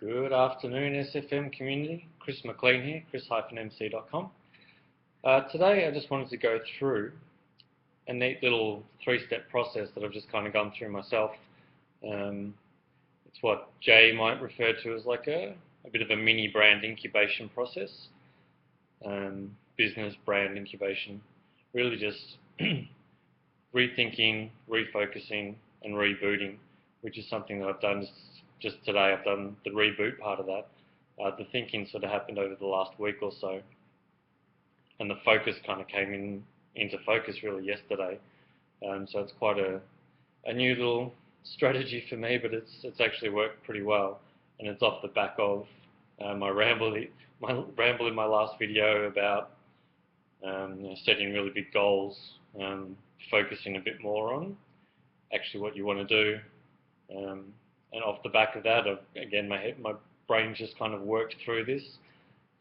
Good afternoon, SFM community. Chris McLean here, chris-mc.com. Today I just wanted to go through a neat little three-step process that I've just kind of gone through myself. It's what Jay might refer to as like a bit of a mini brand incubation process. Business brand incubation. Really just rethinking, refocusing and rebooting, which is something that I've done just today. I've done the reboot part of that. The thinking sort of happened over the last week or so, and the focus kind of came into focus really yesterday. So it's quite a new little strategy for me, but it's actually worked pretty well, and it's off the back of my ramble in my last video about setting really big goals, focusing a bit more on actually what you want to do. And off the back of that, again, my brain just kind of worked through this,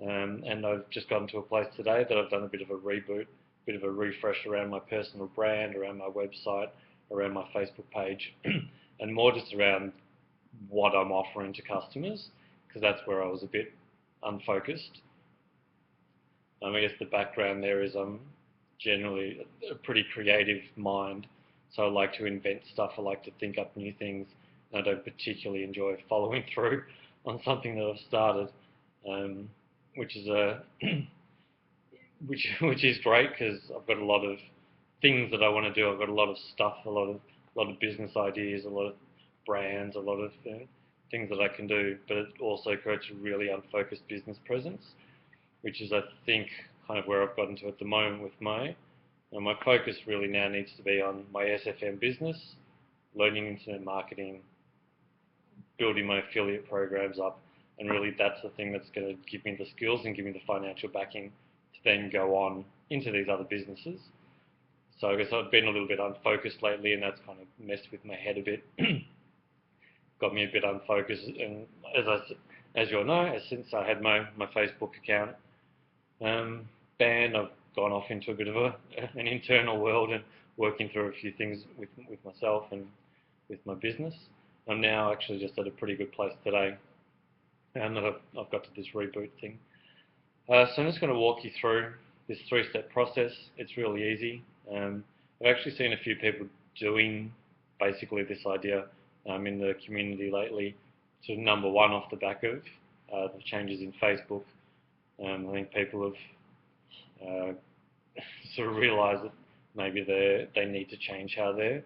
and I've just gotten to a place today that I've done a bit of a reboot, a bit of a refresh around my personal brand, around my website, around my Facebook page, and more just around what I'm offering to customers, because that's where I was a bit unfocused. I guess the background there is I'm generally a pretty creative mind, so I like to invent stuff, I like to think up new things. I don't particularly enjoy following through on something that I've started, which is which is great because I've got a lot of things that I want to do. I've got a lot of stuff, a lot of business ideas, a lot of brands, a lot of things that I can do. But it also creates a really unfocused business presence, which is, I think, kind of where I've gotten to at the moment with my focus really now needs to be on my SFM business, learning internet marketing, building my affiliate programs up, and really that's the thing that's going to give me the skills and give me the financial backing to then go on into these other businesses. So I guess I've been a little bit unfocused lately, and that's kind of messed with my head a bit, got me a bit unfocused. And as you'll know, since I had my Facebook account banned, I've gone off into a bit of an internal world and working through a few things with myself and with my business. I'm now actually just at a pretty good place today, and that I've got to this reboot thing. So I'm just going to walk you through this three-step process. It's really easy. I've actually seen a few people doing basically this idea in the community lately. So number one, off the back of the changes in Facebook, I think people have sort of realised that maybe they need to change how they're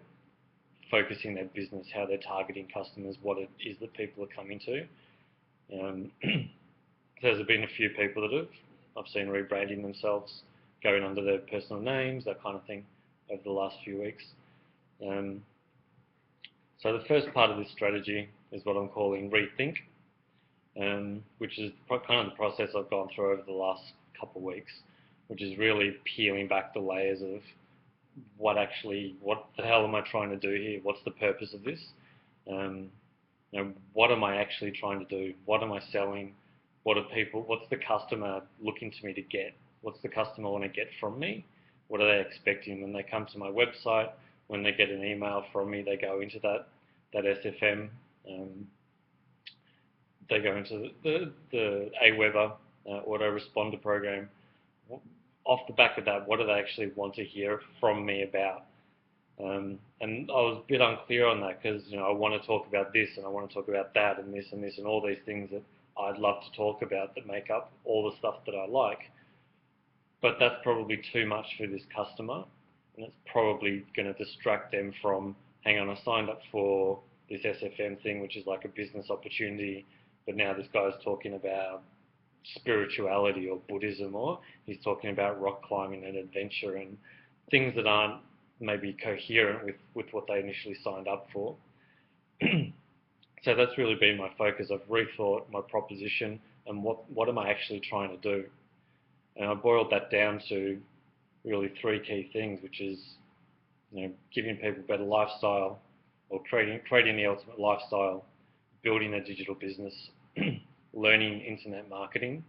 focusing their business, how they're targeting customers, what it is that people are coming to. There's been a few people that I've seen rebranding themselves, going under their personal names, that kind of thing, over the last few weeks. So the first part of this strategy is what I'm calling rethink, which is kind of the process I've gone through over the last couple of weeks, which is really peeling back the layers of what the hell am I trying to do here? What's the purpose of this? What am I actually trying to do? What am I selling? What's the customer looking to me to get? What's the customer want to get from me? What are they expecting when they come to my website? When they get an email from me, they go into that SFM. They go into the Aweber autoresponder program. Off the back of that, what do they actually want to hear from me about? And I was a bit unclear on that because I want to talk about this and I want to talk about that and this and this and all these things that I'd love to talk about that make up all the stuff that I like. But that's probably too much for this customer, and it's probably going to distract them from, hang on, I signed up for this SFM thing, which is like a business opportunity, but now this guy's talking about spirituality or Buddhism, or he's talking about rock climbing and adventure and things that aren't maybe coherent with what they initially signed up for. So that's really been my focus. I've rethought my proposition and what am I actually trying to do, and I boiled that down to really three key things, which is giving people a better lifestyle, or creating the ultimate lifestyle, building a digital business, learning internet marketing,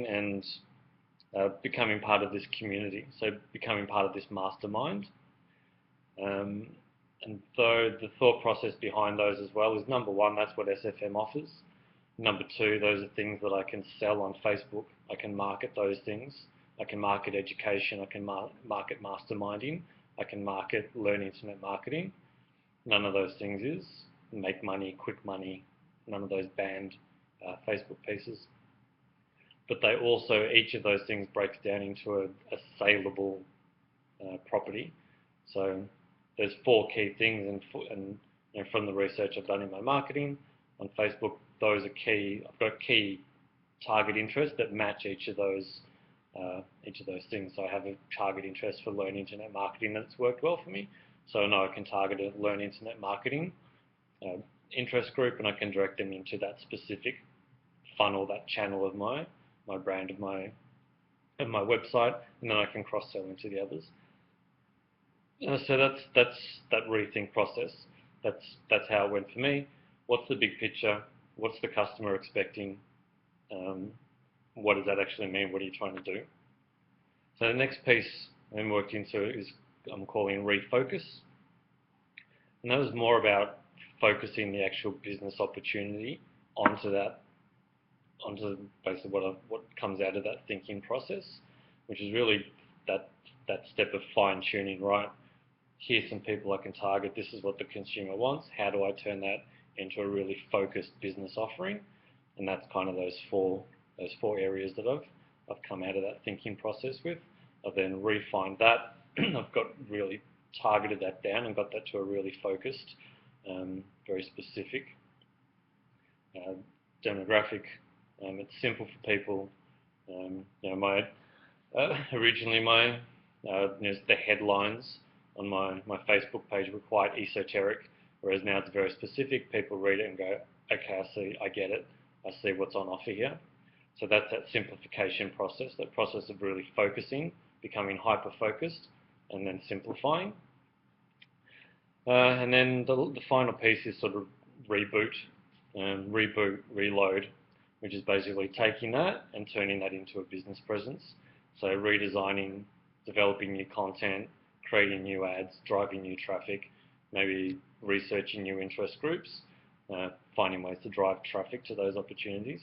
and becoming part of this community. So becoming part of this mastermind, And so the thought process behind those as well is, number one, that's what SFM offers. Number two, those are things that I can sell on Facebook. I can market those things. I can market education. I can market masterminding. I can market learn internet marketing. None of those things is make money, quick money. None of those banned Facebook pieces. But they also, each of those things breaks down into a saleable property. So there's 4 key things, and from the research I've done in my marketing on Facebook, those are key. I've got key target interests that match each of those things. So I have a target interest for learn internet marketing that's worked well for me. So I know I can target a learn internet marketing interest group, and I can direct them into that specific funnel, that channel of my brand, of my website, and then I can cross-sell into the others. So that's that rethink process. That's how it went for me. What's the big picture? What's the customer expecting? What does that actually mean? What are you trying to do? So the next piece I'm working into is I'm calling refocus, and that was more about focusing the actual business opportunity onto basically what comes out of that thinking process, which is really that step of fine tuning. Right, here's some people I can target. This is what the consumer wants. How do I turn that into a really focused business offering? And that's kind of those four areas that I've come out of that thinking process with. I've then refined that. I've got really targeted that down and got that to a really focused, very specific demographic. It's simple for people. Originally the headlines on my Facebook page were quite esoteric, whereas now it's very specific. People read it and go, okay, I get it. I see what's on offer here. So that's that simplification process, that process of really focusing, becoming hyper-focused, and then simplifying. And then the final piece is sort of reboot, reload, which is basically taking that and turning that into a business presence. So redesigning, developing new content, creating new ads, driving new traffic, maybe researching new interest groups, finding ways to drive traffic to those opportunities.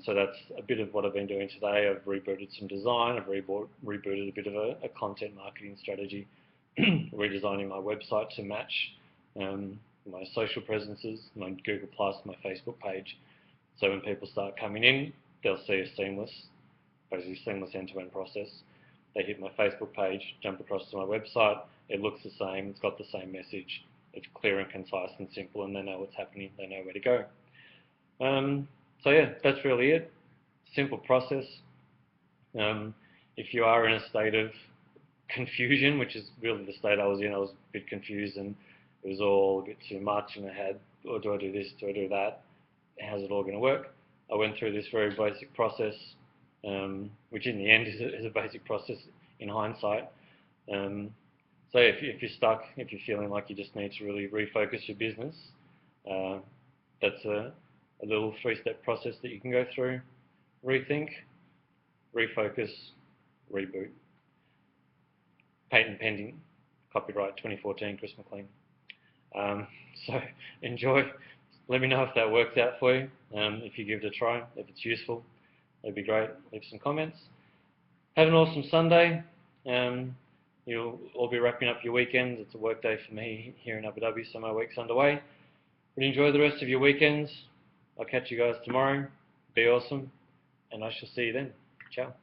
So that's a bit of what I've been doing today. I've rebooted some design. I've rebooted a bit of a content marketing strategy, redesigning my website to match my social presences, my Google+, my Facebook page. So when people start coming in, they'll see a seamless end-to-end process. They hit my Facebook page, jump across to my website. It looks the same. It's got the same message. It's clear and concise and simple, and they know what's happening. They know where to go. So yeah, that's really it. Simple process. If you are in a state of confusion, which is really the state I was in, I was a bit confused and it was all a bit too much, and I had, do I do this? Do I do that? How's it all going to work? I went through this very basic process, which in the end is a basic process in hindsight. So if you're stuck, if you're feeling like you just need to really refocus your business, that's a little 3-step process that you can go through. Rethink, refocus, reboot. Patent pending, copyright 2014, Chris McLean. So enjoy. Let me know if that works out for you. If you give it a try, if it's useful, that'd be great. Leave some comments. Have an awesome Sunday. You'll all be wrapping up your weekends. It's a work day for me here in Abu Dhabi, so my week's underway. But enjoy the rest of your weekends. I'll catch you guys tomorrow. Be awesome, and I shall see you then. Ciao.